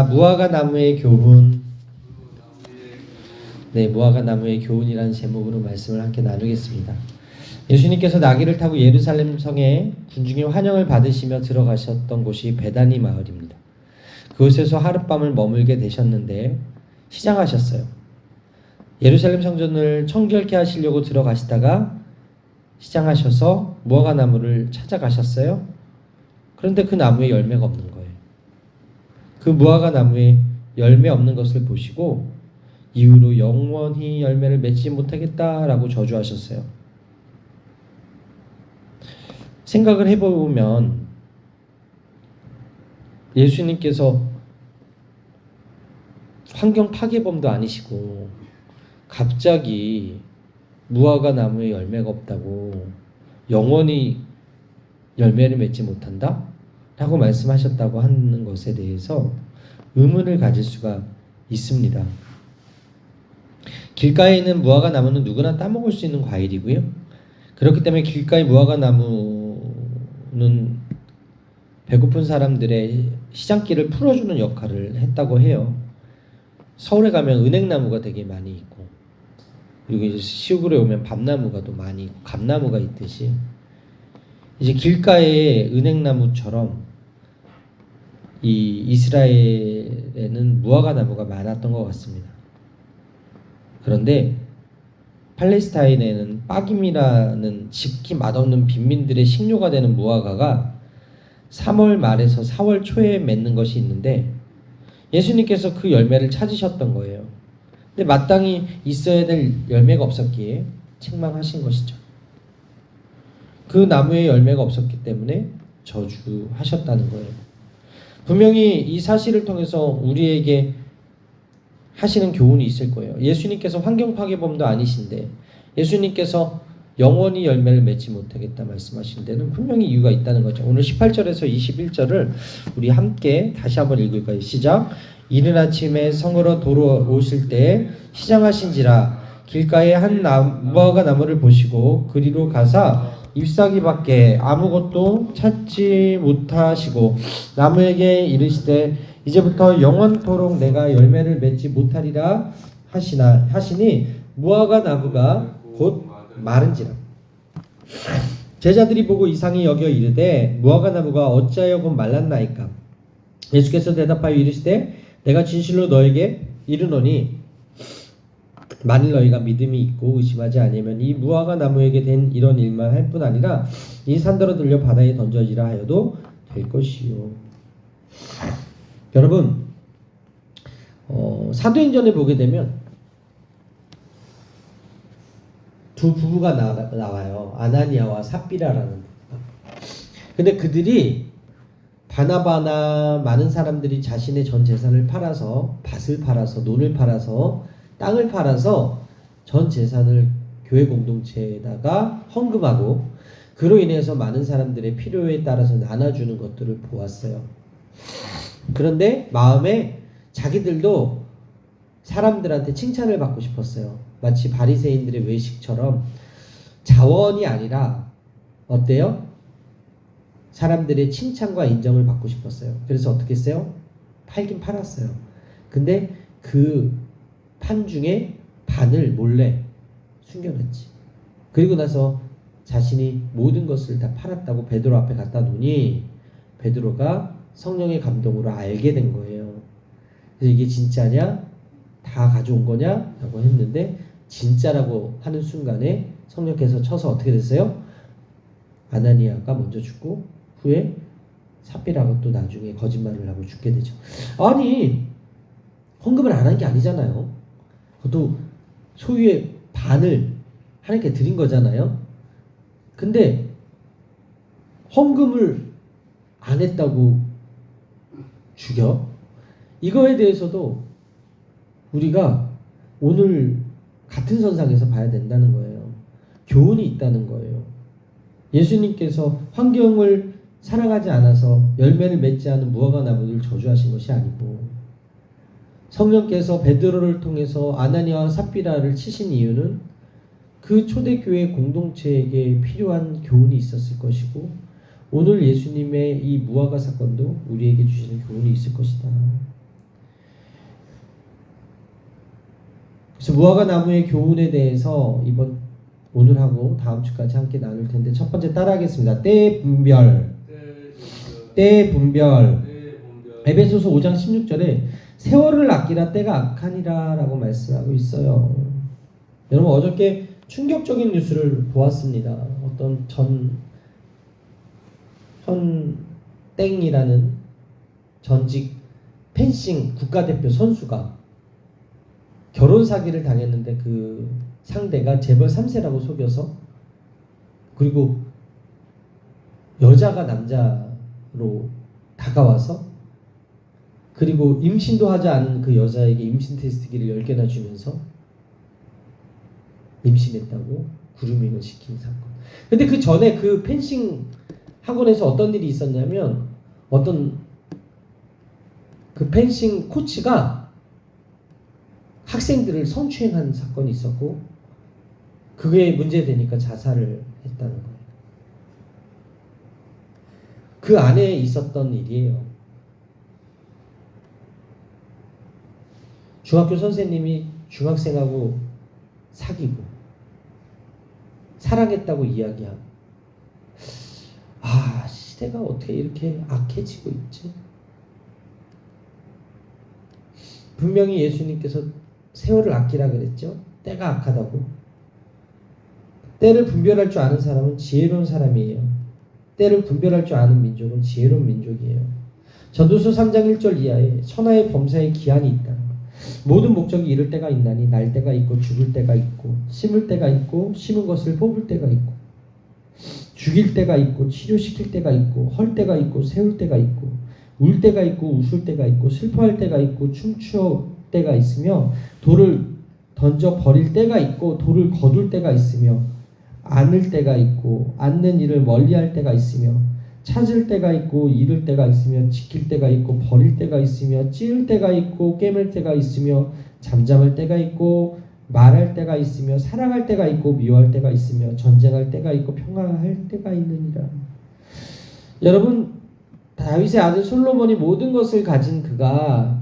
무화과 나무의 교훈. 네, 무화과 나무의 교훈이라는 제목으로 말씀을 함께 나누겠습니다. 예수님께서 나귀를 타고 예루살렘 성에 군중의 환영을 받으시며 들어가셨던 곳이 베다니 마을입니다. 그곳에서 하룻밤을 머물게 되셨는데 시장하셨어요. 예루살렘 성전을 청결케 하시려고 들어가시다가 시장하셔서 무화과 나무를 찾아가셨어요. 그런데 그 나무에 열매가 없는 거예요. 그 무화과 나무에 열매 없는 것을 보시고 이후로 영원히 열매를 맺지 못하겠다라고 저주하셨어요. 생각을 해보면 예수님께서 환경 파괴범도 아니시고 갑자기 무화과 나무에 열매가 없다고 영원히 열매를 맺지 못한다? 라고 말씀하셨다고 하는 것에 대해서 의문을 가질 수가 있습니다. 길가에 있는 무화과 나무는 누구나 따먹을 수 있는 과일이고요. 그렇기 때문에 길가의 무화과 나무는 배고픈 사람들의 시장길을 풀어주는 역할을 했다고 해요. 서울에 가면 은행나무가 되게 많이 있고, 그리고 이제 시골에 오면 밤나무가 또 많이 있고, 감나무가 있듯이 이제 길가에 은행나무처럼 이 이스라엘에는 무화과 나무가 많았던 것 같습니다. 그런데 팔레스타인에는 빡임이라는 집기 맛없는 빈민들의 식료가 되는 무화과가 3월 말에서 4월 초에 맺는 것이 있는데 예수님께서 그 열매를 찾으셨던 거예요. 근데 마땅히 있어야 될 열매가 없었기에 책망하신 것이죠. 그 나무에 열매가 없었기 때문에 저주하셨다는 거예요. 분명히 이 사실을 통해서 우리에게 하시는 교훈이 있을 거예요. 예수님께서 환경 파괴범도 아니신데 예수님께서 영원히 열매를 맺지 못하겠다 말씀하신 데는 분명히 이유가 있다는 거죠. 오늘 18절에서 21절을 우리 함께 다시 한번 읽을까요? 시작. 이른 아침에 성으로 돌아오실 때 시장하신지라 길가에 한 무화과 나무를 보시고 그리로 가사 잎사귀밖에 아무것도 찾지 못하시고 나무에게 이르시되 이제부터 영원토록 내가 열매를 맺지 못하리라 하시니 무화과 나무가 곧 마른지라. 제자들이 보고 이상히 여겨 이르되 무화과 나무가 어찌하여 곧 말랐나이까. 예수께서 대답하여 이르시되 내가 진실로 너에게 이르노니 만일 너희가 믿음이 있고 의심하지 아니하면 이 무화과 나무에게 된 이런 일만 할 뿐 아니라 이 산더러 들려 바다에 던져지라 하여도 될 것이요. 여러분, 사도행전에 보게 되면 두 부부가 나와요. 아나니아와 삽비라라는 부부가. 근데 그들이 바나바나 많은 사람들이 자신의 전 재산을 팔아서 밭을 팔아서 논을 팔아서 땅을 팔아서 전 재산을 교회 공동체에다가 헌금하고 그로 인해서 많은 사람들의 필요에 따라서 나눠주는 것들을 보았어요. 그런데 마음에 자기들도 사람들한테 칭찬을 받고 싶었어요. 마치 바리새인들의 외식처럼 자원이 아니라 어때요? 사람들의 칭찬과 인정을 받고 싶었어요. 그래서 어떻게 했어요? 팔긴 팔았어요. 근데 그 판 중에 반을 몰래 숨겨놨지. 그리고 나서 자신이 모든 것을 다 팔았다고 베드로 앞에 갖다 놓으니 베드로가 성령의 감동으로 알게 된 거예요. 그래서 이게 진짜냐? 다 가져온 거냐? 라고 했는데 진짜라고 하는 순간에 성령께서 쳐서 어떻게 됐어요? 아나니아가 먼저 죽고 후에 삽비라가 또 나중에 거짓말을 하고 죽게 되죠. 아니 헌금을 안 한 게 아니잖아요. 그것도 소유의 반을 하나님께 드린 거잖아요. 근데 헌금을 안 했다고 죽여? 이거에 대해서도 우리가 오늘 같은 선상에서 봐야 된다는 거예요. 교훈이 있다는 거예요. 예수님께서 환경을 사랑하지 않아서 열매를 맺지 않은 무화과 나무를 저주하신 것이 아니고 성령께서 베드로를 통해서 아나니아와 삽비라를 치신 이유는 그 초대교회 공동체에게 필요한 교훈이 있었을 것이고 오늘 예수님의 이 무화과 사건도 우리에게 주시는 교훈이 있을 것이다. 그래서 무화과 나무의 교훈에 대해서 오늘 하고 다음 주까지 함께 나눌 텐데, 첫 번째 따라하겠습니다. 때의 분별. 에베소서 5장 16절에 세월을 아끼라 때가 악하니라 라고 말씀하고 있어요. 여러분, 어저께 충격적인 뉴스를 보았습니다. 어떤 땡이라는 전직 펜싱 국가대표 선수가 결혼 사기를 당했는데, 그 상대가 재벌 3세라고 속여서, 그리고 여자가 남자로 다가와서, 그리고 임신도 하지 않은 그 여자에게 임신 테스트기를 10개나 주면서 임신했다고 그루밍을 시킨 사건. 근데 그 전에 그 펜싱 학원에서 어떤 일이 있었냐면, 어떤 그 펜싱 코치가 학생들을 성추행한 사건이 있었고, 그게 문제되니까 자살을 했다는 거예요. 그 안에 있었던 일이에요. 중학교 선생님이 중학생하고 사귀고 사랑했다고 이야기하고, 시대가 어떻게 이렇게 악해지고 있지? 분명히 예수님께서 세월을 아끼라 그랬죠. 때가 악하다고. 때를 분별할 줄 아는 사람은 지혜로운 사람이에요. 때를 분별할 줄 아는 민족은 지혜로운 민족이에요. 전도서 3장 1절 이하에 천하의 범사에 기한이 있다. 모든 목적이 이를 때가 있나니 날 때가 있고 죽을 때가 있고, 심을 때가 있고 심은 것을 뽑을 때가 있고, 죽일 때가 있고 치료시킬 때가 있고, 헐 때가 있고 세울 때가 있고, 울 때가 있고 웃을 때가 있고, 슬퍼할 때가 있고 춤추어 때가 있으며, 돌을 던져 버릴 때가 있고 돌을 거둘 때가 있으며, 안을 때가 있고 안는 일을 멀리할 때가 있으며, 찾을 때가 있고 잃을 때가 있으며, 지킬 때가 있고 버릴 때가 있으며, 찌을 때가 있고 깨맬 때가 있으며, 잠잠할 때가 있고 말할 때가 있으며, 사랑할 때가 있고 미워할 때가 있으며, 전쟁할 때가 있고 평화할 때가 있느니라. 여러분, 다윗의 아들 솔로몬이 모든 것을 가진 그가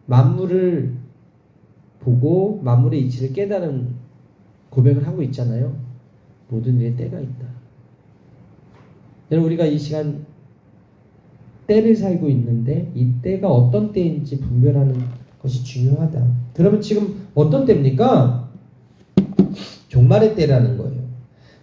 만물을 보고 만물의 이치를 깨달은 고백을 하고 있잖아요. 모든 일에 때가 있다. 여러분, 우리가 이 시간 때를 살고 있는데 이 때가 어떤 때인지 분별하는 것이 중요하다. 그러면 지금 어떤 때입니까? 종말의 때라는 거예요.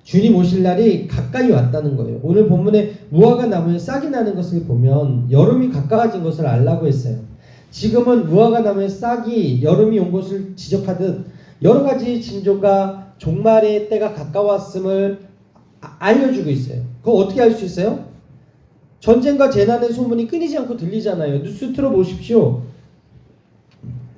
주님 오실 날이 가까이 왔다는 거예요. 오늘 본문에 무화과 나무에 싹이 나는 것을 보면 여름이 가까워진 것을 알라고 했어요. 지금은 무화과 나무에 싹이 여름이 온 것을 지적하듯 여러 가지 징조가 종말의 때가 가까웠음을 알려주고 있어요. 그거 어떻게 알 수 있어요? 전쟁과 재난의 소문이 끊이지 않고 들리잖아요. 뉴스 틀어보십시오.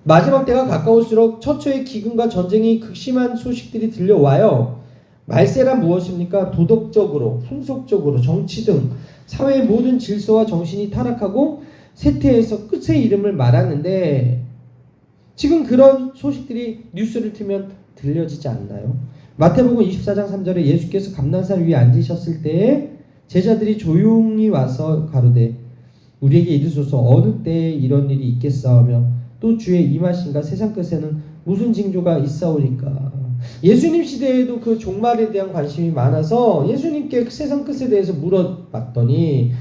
마지막 때가 가까울수록 처처의 기근과 전쟁이 극심한 소식들이 들려와요. 말세란 무엇입니까? 도덕적으로, 풍속적으로, 정치 등 사회의 모든 질서와 정신이 타락하고 쇠퇴해서 끝의 이름을 말하는데, 지금 그런 소식들이 뉴스를 틀면 들려지지 않나요? 마태복음 24장 3절에 예수께서 감난산 위에 앉으셨을 때에 제자들이 조용히 와서 가로되 우리에게 이르소서 어느 때에 이런 일이 있겠사오며 또 주의 임하신가 세상 끝에는 무슨 징조가 있사오리까. 예수님 시대에도 그 종말에 대한 관심이 많아서 예수님께 세상 끝에 대해서 물어봤더니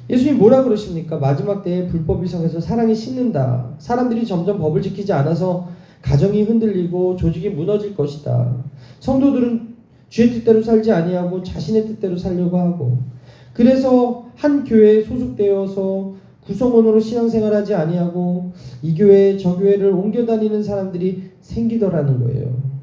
예수님 뭐라 그러십니까? 마지막 때에 불법이 성해서 사랑이 식는다. 사람들이 점점 법을 지키지 않아서 가정이 흔들리고 조직이 무너질 것이다. 성도들은 주의 뜻대로 살지 아니하고 자신의 뜻대로 살려고 하고, 그래서 한 교회에 소속되어서 구성원으로 신앙생활하지 아니하고 이 교회 저 교회를 옮겨 다니는 사람들이 생기더라는 거예요.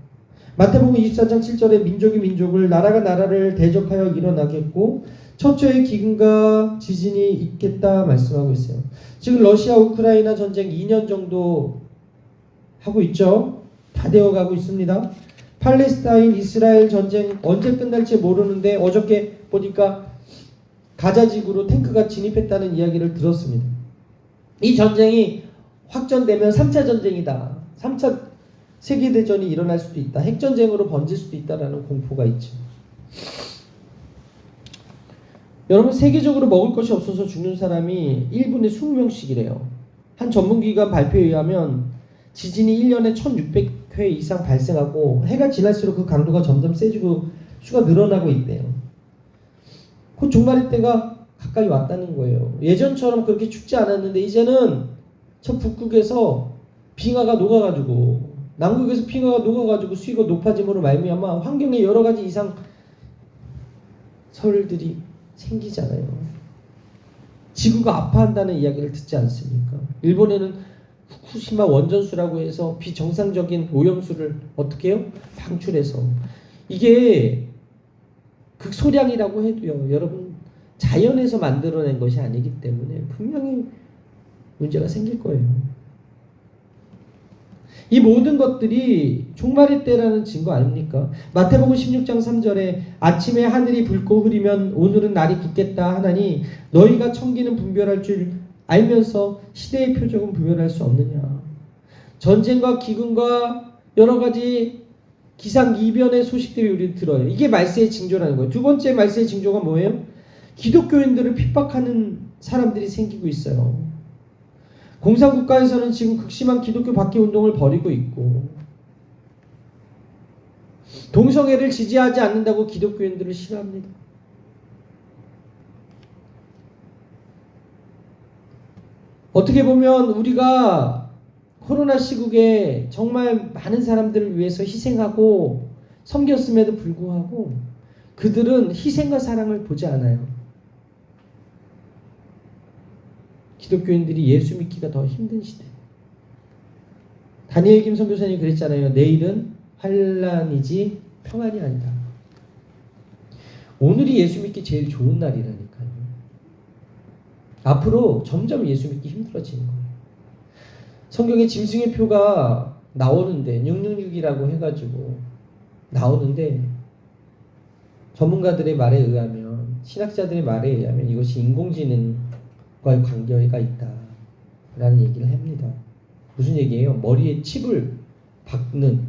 마태복음 24장 7절에 민족이 민족을, 나라가 나라를 대적하여 일어나겠고 처처의 기근과 지진이 있겠다 말씀하고 있어요. 지금 러시아 우크라이나 전쟁 2년 정도 하고 있죠. 다 되어가고 있습니다. 팔레스타인 이스라엘 전쟁 언제 끝날지 모르는데 어저께 보니까 가자지구로 탱크가 진입했다는 이야기를 들었습니다. 이 전쟁이 확전되면 3차 전쟁이다. 3차 세계대전이 일어날 수도 있다. 핵전쟁으로 번질 수도 있다라는 공포가 있죠. 여러분, 세계적으로 먹을 것이 없어서 죽는 사람이 1분에 20명씩이래요. 한 전문기관 발표에 의하면 지진이 1년에 1600회 이상 발생하고 해가 지날수록 그 강도가 점점 세지고 수가 늘어나고 있대요. 그 종말의 때가 가까이 왔다는 거예요. 예전처럼 그렇게 춥지 않았는데 이제는 저 북극에서 빙하가 녹아가지고 남극에서 빙하가 녹아가지고 수위가 높아짐으로 말미암아 환경에 여러 가지 이상 설들이 생기잖아요. 지구가 아파한다는 이야기를 듣지 않습니까? 일본에는 후쿠시마 원전수라고 해서 비정상적인 오염수를 어떻게 해요? 방출해서. 이게 극소량이라고 해도요, 여러분 자연에서 만들어낸 것이 아니기 때문에 분명히 문제가 생길 거예요. 이 모든 것들이 종말의 때라는 증거 아닙니까? 마태복음 16장 3절에 아침에 하늘이 붉고 흐리면 오늘은 날이 굳겠다 하나니 너희가 청기는 분별할 줄 알면서 시대의 표적은 분별할 수 없느냐. 전쟁과 기근과 여러 가지 기상이변의 소식들이 우리 들어요. 이게 말세의 징조라는 거예요. 두 번째 말세의 징조가 뭐예요? 기독교인들을 핍박하는 사람들이 생기고 있어요. 공산국가에서는 지금 극심한 기독교 박해 운동을 벌이고 있고 동성애를 지지하지 않는다고 기독교인들을 싫어합니다. 어떻게 보면 우리가 코로나 시국에 정말 많은 사람들을 위해서 희생하고 섬겼음에도 불구하고 그들은 희생과 사랑을 보지 않아요. 기독교인들이 예수 믿기가 더 힘든 시대. 다니엘 김 선교사님이 그랬잖아요. 내일은 환난이지 평안이 아니다. 오늘이 예수 믿기 제일 좋은 날이라니까요. 앞으로 점점 예수 믿기 힘들어지는 거예요. 성경에 짐승의 표가 나오는데 666이라고 해가지고 나오는데 전문가들의 말에 의하면 신학자들의 말에 의하면 이것이 인공지능과의 관계가 있다라는 얘기를 합니다. 무슨 얘기예요? 머리에 칩을 박는,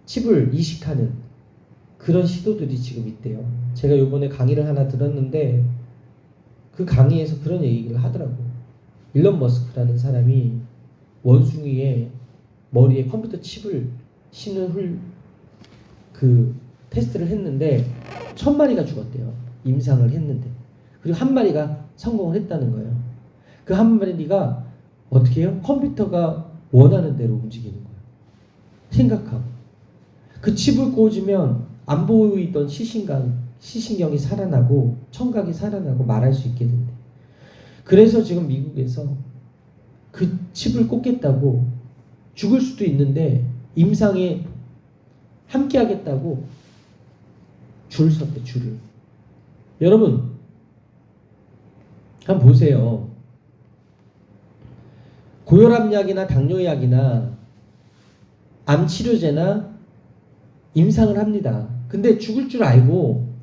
칩을 이식하는 그런 시도들이 지금 있대요. 제가 요번에 강의를 하나 들었는데 그 강의에서 그런 얘기를 하더라고요. 일론 머스크라는 사람이 원숭이의 머리에 컴퓨터 칩을 심는 그 테스트를 했는데 1000마리가 죽었대요. 임상을 했는데. 그리고 한 마리가 성공을 했다는 거예요. 그 한 마리가 어떻게 해요? 컴퓨터가 원하는 대로 움직이는 거예요. 생각하고. 그 칩을 꽂으면 안 보이던 시신경이 살아나고 청각이 살아나고 말할 수 있게 된대. 그래서 지금 미국에서 그 칩을 꽂겠다고 죽을 수도 있는데 임상에 함께 하겠다고 줄 섰대, 줄을. 여러분 한번 보세요. 고혈압약이나 당뇨약이나 암치료제나 임상을 합니다. 근데 죽을 줄 알고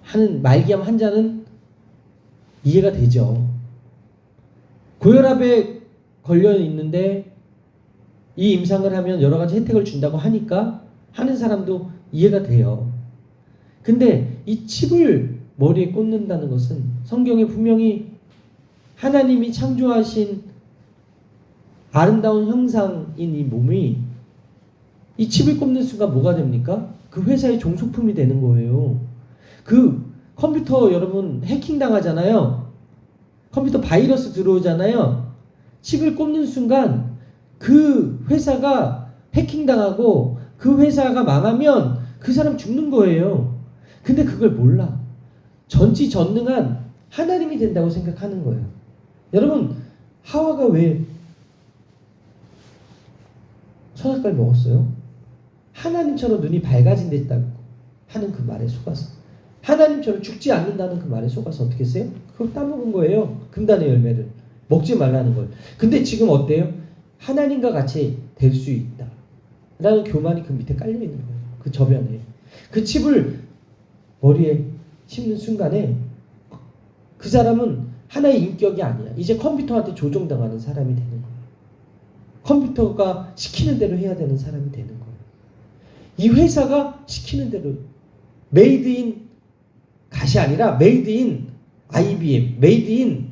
하는 말기암 환자는 이해가 되죠. 고혈압에 걸려 있는데 이 임상을 하면 여러 가지 혜택을 준다고 하니까 하는 사람도 이해가 돼요. 근데 이 칩을 머리에 꽂는다는 것은 성경에 분명히 하나님이 창조하신 아름다운 형상인 이 몸이 이 칩을 꽂는 순간 뭐가 됩니까? 그 회사의 종속품이 되는 거예요. 그 컴퓨터 여러분 해킹 당하잖아요. 컴퓨터 바이러스 들어오잖아요. 칩을 꽂는 순간 그 회사가 해킹 당하고 그 회사가 망하면 그 사람 죽는 거예요. 근데 그걸 몰라. 전지전능한 하나님이 된다고 생각하는 거예요. 여러분 하와가 왜 선악과를 먹었어요? 하나님처럼 눈이 밝아진다고 하는 그 말에 속아서, 하나님처럼 죽지 않는다는 그 말에 속아서 어떻게 했어요? 그걸 따먹은 거예요. 금단의 열매를 먹지 말라는 걸. 근데 지금 어때요? 하나님과 같이 될 수 있다 라는 교만이 그 밑에 깔려 있는 거예요. 그 저변에. 그 칩을 머리에 심는 순간에 그 사람은 하나의 인격이 아니야. 이제 컴퓨터한테 조종당하는 사람이 되는 거예요. 컴퓨터가 시키는 대로 해야 되는 사람이 되는 거예요. 이 회사가 시키는 대로 메이드 인 갓이 아니라 메이드 인 IBM, 메이드 인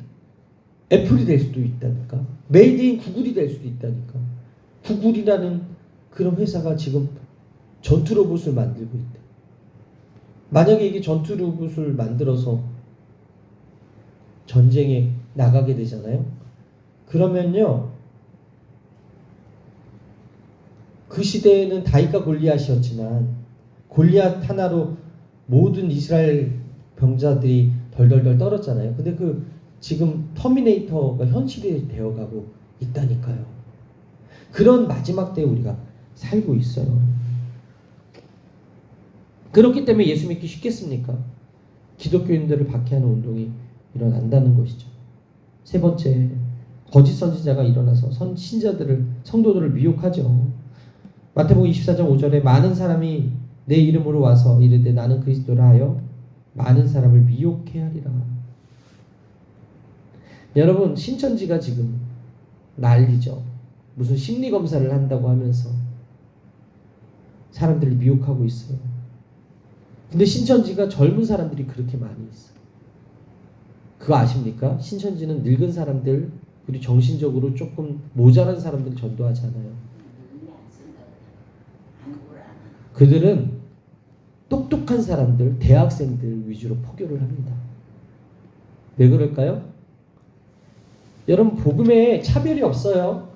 애플이 될 수도 있다니까. 메이드 인 구글이 될 수도 있다니까. 구글이라는 그런 회사가 지금 전투 로봇을 만들고 있대. 만약에 이게 전투 로봇을 만들어서 전쟁에 나가게 되잖아요. 그러면요, 그 시대에는 다윗과 골리앗이었지만 골리앗 하나로 모든 이스라엘 병자들이 덜덜덜 떨었잖아요. 근데 그 지금 터미네이터가 현실이 되어가고 있다니까요. 그런 마지막 때에 우리가 살고 있어요. 그렇기 때문에 예수 믿기 쉽겠습니까? 기독교인들을 박해하는 운동이 일어난다는 것이죠. 세 번째, 거짓 선지자가 일어나서 신자들을, 성도들을 미혹하죠. 마태복음 24장 5절에 많은 사람이 내 이름으로 와서 이르되 나는 그리스도라 하여 많은 사람을 미혹해 하리라. 여러분, 신천지가 지금 난리죠. 무슨 심리검사를 한다고 하면서 사람들을 미혹하고 있어요. 근데 신천지가 젊은 사람들이 그렇게 많이 있어요. 그거 아십니까? 신천지는 늙은 사람들, 그리고 정신적으로 조금 모자란 사람들 전도하지 않아요. 그들은 똑똑한 사람들, 대학생들 위주로 포교를 합니다. 왜 그럴까요? 여러분, 복음에 차별이 없어요.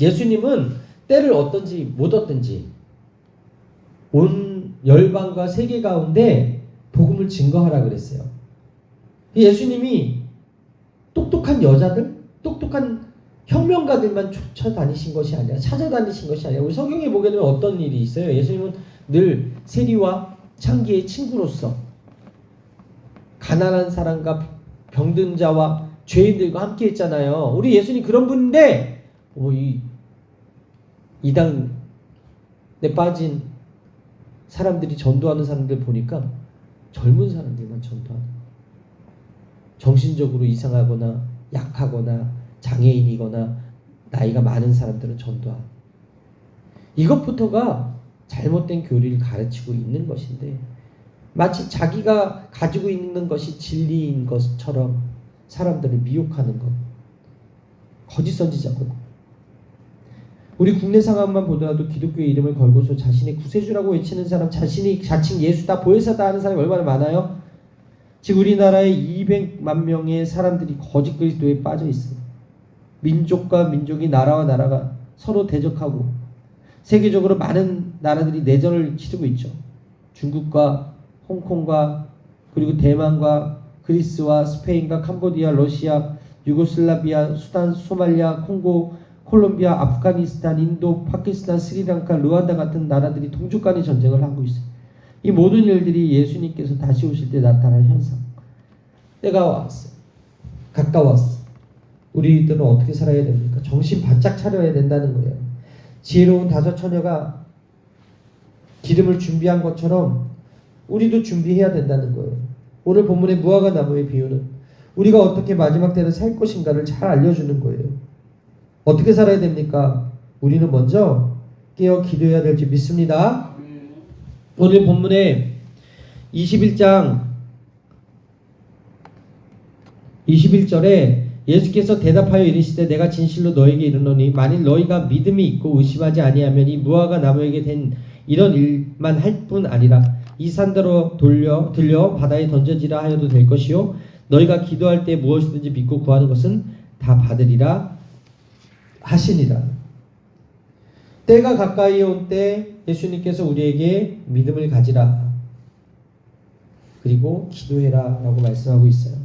예수님은 때를 얻든지 못 얻든지 온 열방과 세계 가운데 복음을 증거하라 그랬어요. 예수님이 똑똑한 여자들, 똑똑한 혁명가들만 쫓아다니신 것이 아니라 찾아다니신 것이 아니라 우리 성경에 보게 되면 어떤 일이 있어요? 예수님은 늘 세리와 창기의 친구로서 가난한 사람과 병든 자와 죄인들과 함께 했잖아요. 우리 예수님 그런 분인데 이당에 빠진 사람들이 전도하는 사람들 보니까 젊은 사람들만 전도하는, 정신적으로 이상하거나 약하거나 장애인이거나 나이가 많은 사람들은 전도하는, 이것부터가 잘못된 교리를 가르치고 있는 것인데 마치 자기가 가지고 있는 것이 진리인 것처럼 사람들을 미혹하는 것, 거짓 선지자거든. 우리 국내 상황만 보더라도 기독교의 이름을 걸고서 자신의 구세주라고 외치는 사람, 자신이 자칭 예수다, 보혜사다 하는 사람이 얼마나 많아요? 지금 우리나라에 200만 명의 사람들이 거짓 그리스도에 빠져 있어요. 민족과 민족이, 나라와 나라가 서로 대적하고 세계적으로 많은 나라들이 내전을 치르고 있죠. 중국과 홍콩과 그리고 대만과 그리스와 스페인과 캄보디아, 러시아, 유고슬라비아, 수단, 소말리아, 콩고, 콜롬비아, 아프가니스탄, 인도, 파키스탄, 스리랑카, 루안다 같은 나라들이 동족 간의 전쟁을 하고 있어요. 이 모든 일들이 예수님께서 다시 오실 때 나타날 현상. 때가 왔어. 가까웠어. 우리들은 어떻게 살아야 됩니까? 정신 바짝 차려야 된다는 거예요. 지혜로운 다섯 처녀가 기름을 준비한 것처럼 우리도 준비해야 된다는 거예요. 오늘 본문의 무화과 나무의 비유는 우리가 어떻게 마지막 때를 살 것인가를 잘 알려주는 거예요. 어떻게 살아야 됩니까? 우리는 먼저 깨어 기도해야 될지 믿습니다. 오늘 본문에 21장 21절에 예수께서 대답하여 이르시되 내가 진실로 너에게 이르노니 만일 너희가 믿음이 있고 의심하지 아니하면 이 무화과 나무에게 된 이런 일만 할 뿐 아니라 이 산더러 들려 바다에 던져지라 하여도 될 것이요 너희가 기도할 때 무엇이든지 믿고 구하는 것은 다 받으리라 하시니라. 때가 가까이 온 때 예수님께서 우리에게 믿음을 가지라 그리고 기도해라 라고 말씀하고 있어요.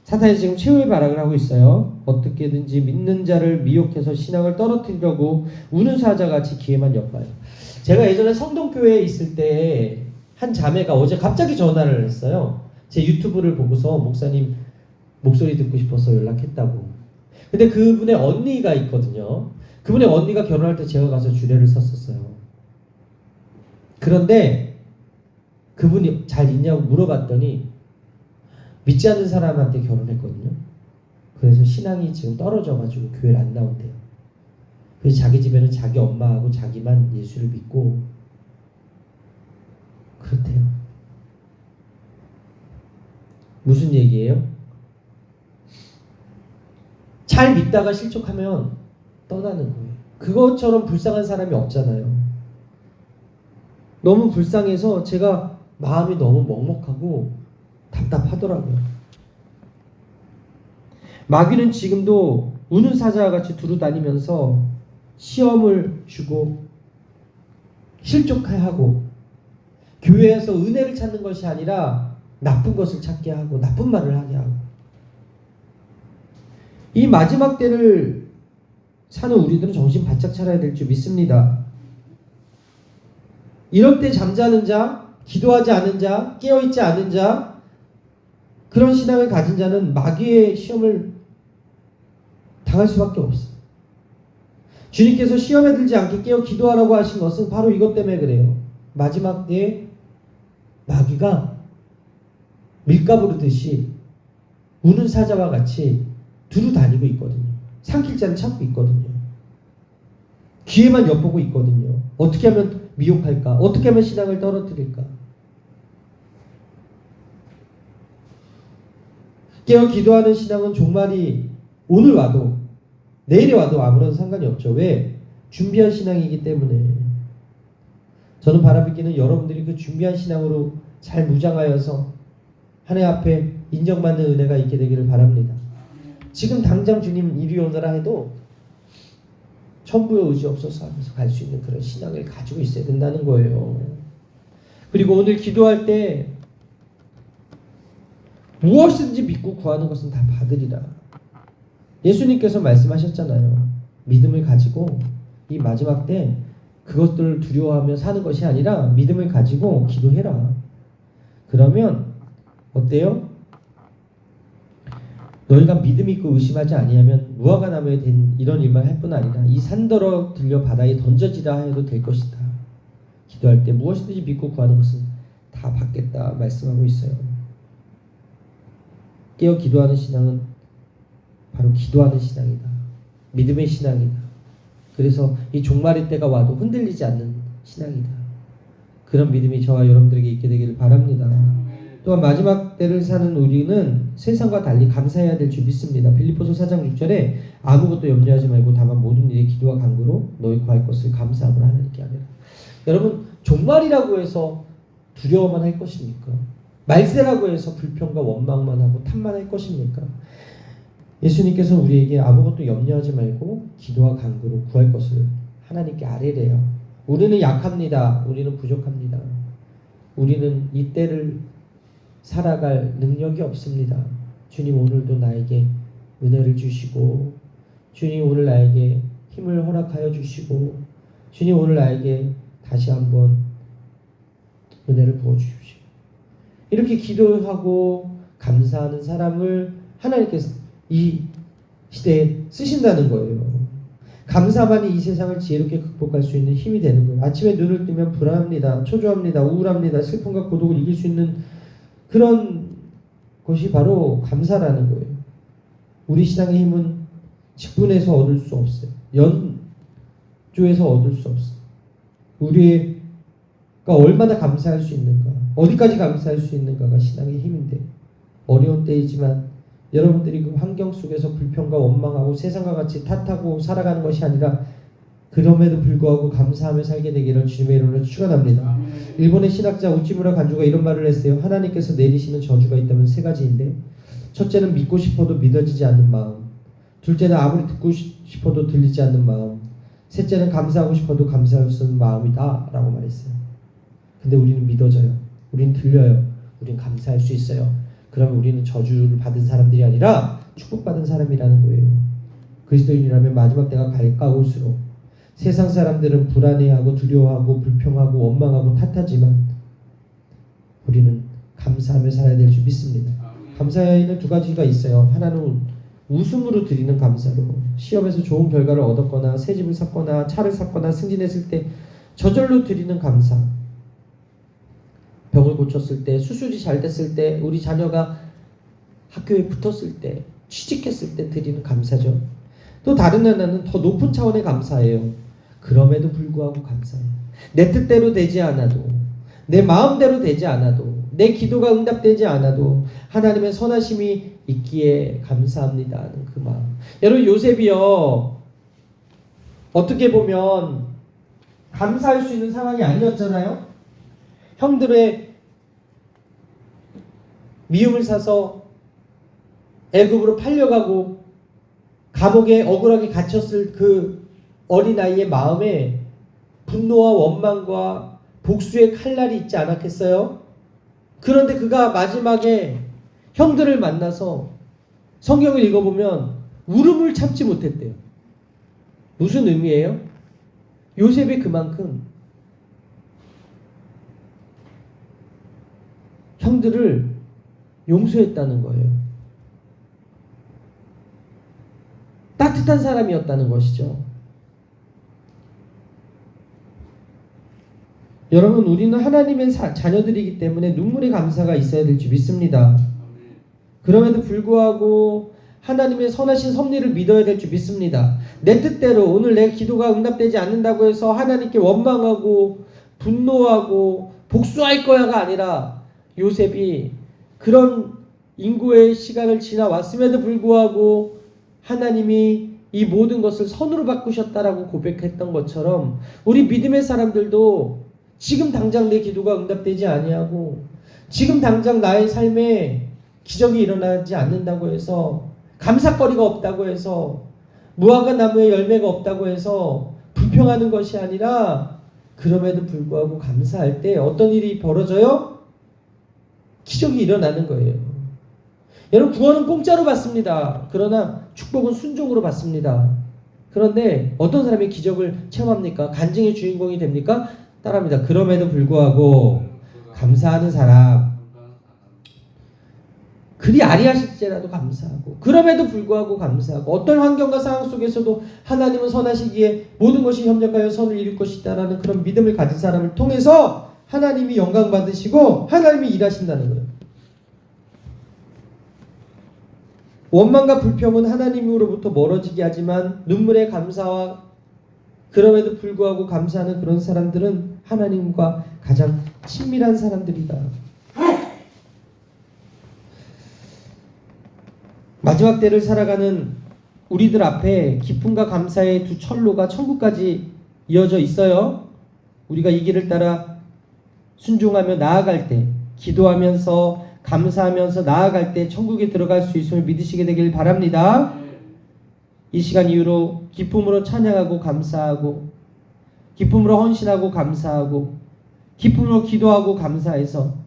사탄이 지금 최후의 발악을 하고 있어요. 어떻게든지 믿는 자를 미혹해서 신앙을 떨어뜨리려고 우는 사자같이 기회만 엿봐요. 제가 예전에 성동교회에 있을 때 한 자매가 어제 갑자기 전화를 했어요. 제 유튜브를 보고서 목사님 목소리 듣고 싶어서 연락했다고. 근데 그분의 언니가 있거든요. 그분의 언니가 결혼할 때 제가 가서 주례를 섰었어요. 그런데 그분이 잘 있냐고 물어봤더니 믿지 않는 사람한테 결혼했거든요. 그래서 신앙이 지금 떨어져가지고 교회를 안 나온대요. 그래서 자기 집에는 자기 엄마하고 자기만 예수를 믿고 그렇대요. 무슨 얘기예요? 잘 믿다가 실족하면 떠나는 거예요. 그것처럼 불쌍한 사람이 없잖아요. 너무 불쌍해서 제가 마음이 너무 먹먹하고 답답하더라고요. 마귀는 지금도 우는 사자와 같이 두루 다니면서 시험을 주고 실족해 하고, 교회에서 은혜를 찾는 것이 아니라 나쁜 것을 찾게 하고 나쁜 말을 하게 하고, 이 마지막 때를 사는 우리들은 정신 바짝 차려야 될 줄 믿습니다. 이럴 때 잠자는 자, 기도하지 않은 자, 깨어있지 않은 자, 그런 신앙을 가진 자는 마귀의 시험을 당할 수밖에 없어요. 주님께서 시험에 들지 않게 깨어 기도하라고 하신 것은 바로 이것 때문에 그래요. 마지막 때에 마귀가 밀가부르듯이 우는 사자와 같이 두루 다니고 있거든요. 삼킬 자를 찾고 있거든요. 기회만 엿보고 있거든요. 어떻게 하면 미혹할까? 어떻게 하면 신앙을 떨어뜨릴까? 깨어 기도하는 신앙은 종말이 오늘 와도 내일에 와도 아무런 상관이 없죠. 왜? 준비한 신앙이기 때문에. 저는 바라보기는 여러분들이 그 준비한 신앙으로 잘 무장하여서 하나님 앞에 인정받는 은혜가 있게 되기를 바랍니다. 지금 당장 주님 이리 오너라 해도 천부의 의지 없어서 하면서 갈 수 있는 그런 신앙을 가지고 있어야 된다는 거예요. 그리고 오늘 기도할 때 무엇이든지 믿고 구하는 것은 다 받으리라. 예수님께서 말씀하셨잖아요. 믿음을 가지고 이 마지막 때 그것들을 두려워하며 사는 것이 아니라 믿음을 가지고 기도해라. 그러면 어때요? 너희가 믿음 있고 의심하지 아니하면 무화과 나무에 된 이런 일만 할 뿐 아니라 이 산더러 들려 바다에 던져지라 해도 될 것이다. 기도할 때 무엇이든지 믿고 구하는 것은 다 받겠다 말씀하고 있어요. 깨어 기도하는 신앙은 바로 기도하는 신앙이다. 믿음의 신앙이다. 그래서 이 종말의 때가 와도 흔들리지 않는 신앙이다. 그런 믿음이 저와 여러분들에게 있게 되기를 바랍니다. 또한 마지막 때를 사는 우리는 세상과 달리 감사해야 될 줄 믿습니다. 빌립보서 4장 6절에 아무것도 염려하지 말고 다만 모든 일에 기도와 간구로 너희 구할 것을 감사함으로 하나님께 하리라. 여러분, 종말이라고 해서 두려워만 할 것입니까? 말세라고 해서 불평과 원망만 하고 탓만 할 것입니까? 예수님께서 우리에게 아무것도 염려하지 말고 기도와 간구로 구할 것을 하나님께 아뢰래요. 우리는 약합니다. 우리는 부족합니다. 우리는 이 때를 살아갈 능력이 없습니다. 주님 오늘도 나에게 은혜를 주시고, 주님 오늘 나에게 힘을 허락하여 주시고, 주님 오늘 나에게 다시 한번 은혜를 부어 주십시오. 이렇게 기도하고 감사하는 사람을 하나님께서 이 시대에 쓰신다는 거예요. 감사만이 이 세상을 지혜롭게 극복할 수 있는 힘이 되는 거예요. 아침에 눈을 뜨면 불안합니다. 초조합니다. 우울합니다. 슬픔과 고독을 이길 수 있는 그런 것이 바로 감사라는 거예요. 우리 신앙의 힘은 직분에서 얻을 수 없어요. 연조에서 얻을 수 없어요. 우리가 얼마나 감사할 수 있는가, 어디까지 감사할 수 있는가가 신앙의 힘인데, 어려운 때이지만 여러분들이 그 환경 속에서 불평과 원망하고 세상과 같이 탓하고 살아가는 것이 아니라 그럼에도 불구하고 감사하며 살게 되기를 주님의 이름으로 축원합니다. 일본의 신학자 우치무라 간주가 이런 말을 했어요. 하나님께서 내리시는 저주가 있다면 세 가지인데, 첫째는 믿고 싶어도 믿어지지 않는 마음, 둘째는 아무리 듣고 싶어도 들리지 않는 마음, 셋째는 감사하고 싶어도 감사할 수 없는 마음이다 라고 말했어요. 근데 우리는 믿어져요. 우리는 들려요. 우리는 감사할 수 있어요. 그러면 우리는 저주를 받은 사람들이 아니라 축복받은 사람이라는 거예요. 그리스도인이라면 마지막 때가 가까울수록 세상 사람들은 불안해하고 두려워하고 불평하고 원망하고 탓하지만 우리는 감사하며 살아야 될 줄 믿습니다. 감사에는 두 가지가 있어요. 하나는 웃음으로 드리는 감사로, 시험에서 좋은 결과를 얻었거나 새 집을 샀거나 차를 샀거나 승진했을 때 저절로 드리는 감사, 병을 고쳤을 때, 수술이 잘 됐을 때, 우리 자녀가 학교에 붙었을 때, 취직했을 때 드리는 감사죠. 또 다른 하나는 더 높은 차원의 감사예요. 그럼에도 불구하고 감사해요. 내 뜻대로 되지 않아도, 내 마음대로 되지 않아도, 내 기도가 응답되지 않아도 하나님의 선하심이 있기에 감사합니다 하는 그 마음. 여러분, 요셉이요, 어떻게 보면 감사할 수 있는 상황이 아니었잖아요. 형들의 미움을 사서 애굽으로 팔려가고 감옥에 억울하게 갇혔을 그 어린아이의 마음에 분노와 원망과 복수의 칼날이 있지 않았겠어요? 그런데 그가 마지막에 형들을 만나서 성경을 읽어보면 울음을 참지 못했대요. 무슨 의미예요? 요셉이 그만큼 형들을 용서했다는 거예요. 따뜻한 사람이었다는 것이죠. 여러분, 우리는 하나님의 자녀들이기 때문에 눈물의 감사가 있어야 될 줄 믿습니다. 그럼에도 불구하고 하나님의 선하신 섭리를 믿어야 될 줄 믿습니다. 내 뜻대로 오늘 내 기도가 응답되지 않는다고 해서 하나님께 원망하고 분노하고 복수할 거야가 아니라, 요셉이 그런 인고의 시간을 지나왔음에도 불구하고 하나님이 이 모든 것을 선으로 바꾸셨다라고 고백했던 것처럼, 우리 믿음의 사람들도 지금 당장 내 기도가 응답되지 아니하고 지금 당장 나의 삶에 기적이 일어나지 않는다고 해서, 감사거리가 없다고 해서, 무화과 나무에 열매가 없다고 해서 불평하는 것이 아니라, 그럼에도 불구하고 감사할 때 어떤 일이 벌어져요? 기적이 일어나는 거예요. 여러분, 구원은 공짜로 받습니다. 그러나 축복은 순종으로 받습니다. 그런데 어떤 사람이 기적을 체험합니까? 간증의 주인공이 됩니까? 따라합니다. 그럼에도 불구하고 감사하는 사람. 그리 아리하실지라도 감사하고, 그럼에도 불구하고 감사하고, 어떤 환경과 상황 속에서도 하나님은 선하시기에 모든 것이 협력하여 선을 이룰 것이다라는 그런 믿음을 가진 사람을 통해서 하나님이 영광 받으시고 하나님이 일하신다는 거예요. 원망과 불평은 하나님으로부터 멀어지게 하지만, 눈물의 감사와 그럼에도 불구하고 감사하는 그런 사람들은 하나님과 가장 친밀한 사람들이다. 마지막 때를 살아가는 우리들 앞에 기쁨과 감사의 두 철로가 천국까지 이어져 있어요. 우리가 이 길을 따라 순종하며 나아갈 때, 기도하면서 감사하면서 나아갈 때 천국에 들어갈 수 있음을 믿으시게 되길 바랍니다. 이 시간 이후로 기쁨으로 찬양하고 감사하고, 기쁨으로 헌신하고 감사하고, 기쁨으로 기도하고 감사해서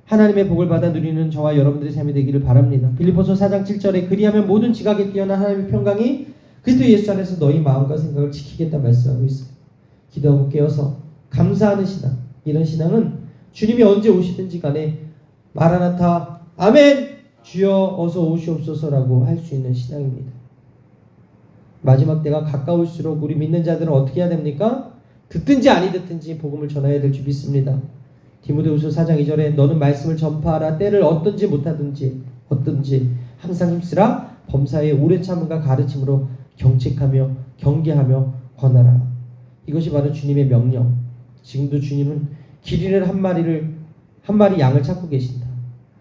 하나님의 복을 받아 누리는 저와 여러분들의 삶이 되기를 바랍니다. 빌립보서 4장 7절에 그리하면 모든 지각에 뛰어난 하나님의 평강이 그리스도 예수 안에서 너희 마음과 생각을 지키겠다 말씀하고 있습니다. 기도하고 깨어서 감사하는 신앙, 이런 신앙은 주님이 언제 오시든지 간에 마라나타 아멘 주여 어서 오시옵소서라고 할 수 있는 신앙입니다. 마지막 때가 가까울수록 우리 믿는 자들은 어떻게 해야 됩니까? 듣든지 아니 듣든지 복음을 전해야 될 줄 믿습니다. 디모데후서 4장 2절에 너는 말씀을 전파하라. 때를 어떤지 못하든지 항상 힘쓰라. 범사에 오래 참음과 가르침으로 경책하며 경계하며 권하라. 이것이 바로 주님의 명령. 지금도 주님은 길 잃은 한 마리 양을 찾고 계신다.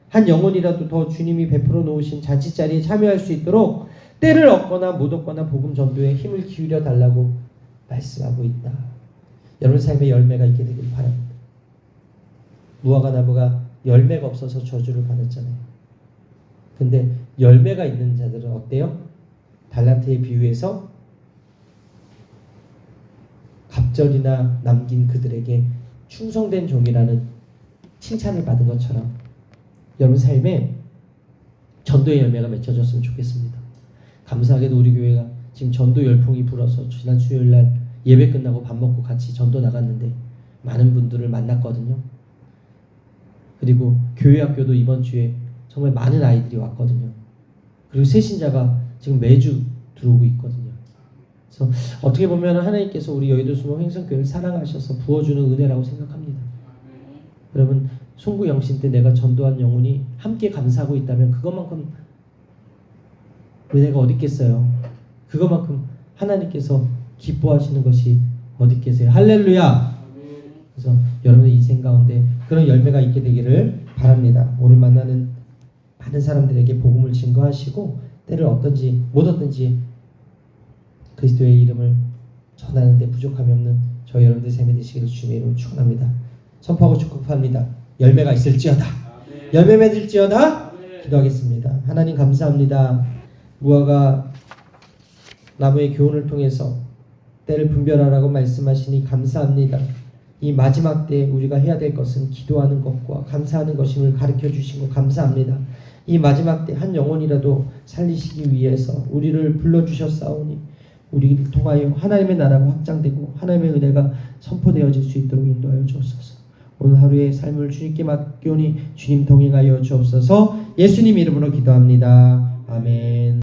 한 영혼이라도 더 주님이 베풀어 놓으신 잔치자리에 참여할 수 있도록 때를 얻거나 못 얻거나 복음 전도에 힘을 기울여 달라고 말씀하고 있다. 여러분 삶에 열매가 있게 되길 바랍니다. 무화과 나무가 열매가 없어서 저주를 받았잖아요. 근데 열매가 있는 자들은 어때요? 달란트에 비유해서 갑절이나 남긴 그들에게 충성된 종이라는 칭찬을 받은 것처럼 여러분 삶에 전도의 열매가 맺혀졌으면 좋겠습니다. 감사하게도 우리 교회가 지금 전도 열풍이 불어서 지난 수요일날 예배 끝나고 밥 먹고 같이 전도 나갔는데 많은 분들을 만났거든요. 그리고 교회 학교도 이번 주에 정말 많은 아이들이 왔거든요. 그리고 새신자가 지금 매주 들어오고 있거든요. 그래서 어떻게 보면 하나님께서 우리 여의도 수목 횡성교회를 사랑하셔서 부어주는 은혜라고 생각합니다. 여러분 송구 영신 때 내가 전도한 영혼이 함께 감사하고 있다면 그것만큼 은혜가 어디 있겠어요. 그것만큼 하나님께서 기뻐하시는 것이 어디 있겠어요. 할렐루야. 그래서 여러분의 인생 가운데 그런 열매가 있게 되기를 바랍니다. 오늘 만나는 많은 사람들에게 복음을 증거하시고 때를 어떤지 못 어떤지 그리스도의 이름을 전하는데 부족함이 없는 저희 여러분들 삶이 되시기를 주님의 이름으로 축원합니다. 선포하고 축복합니다. 열매가 있을지어다. 열매 맺을지어다. 기도하겠습니다. 하나님 감사합니다. 무화과 나무의 교훈을 통해서 때를 분별하라고 말씀하시니 감사합니다. 이 마지막 때에 우리가 해야 될 것은 기도하는 것과 감사하는 것임을 가르쳐 주신 것 감사합니다. 이 마지막 때 한 영혼이라도 살리시기 위해서 우리를 불러주셨사오니 우리를 통하여 하나님의 나라가 확장되고 하나님의 은혜가 선포되어질 수 있도록 인도하여 주옵소서. 오늘 하루의 삶을 주님께 맡겨오니 주님 동행하여 주옵소서. 예수님 이름으로 기도합니다. 아멘.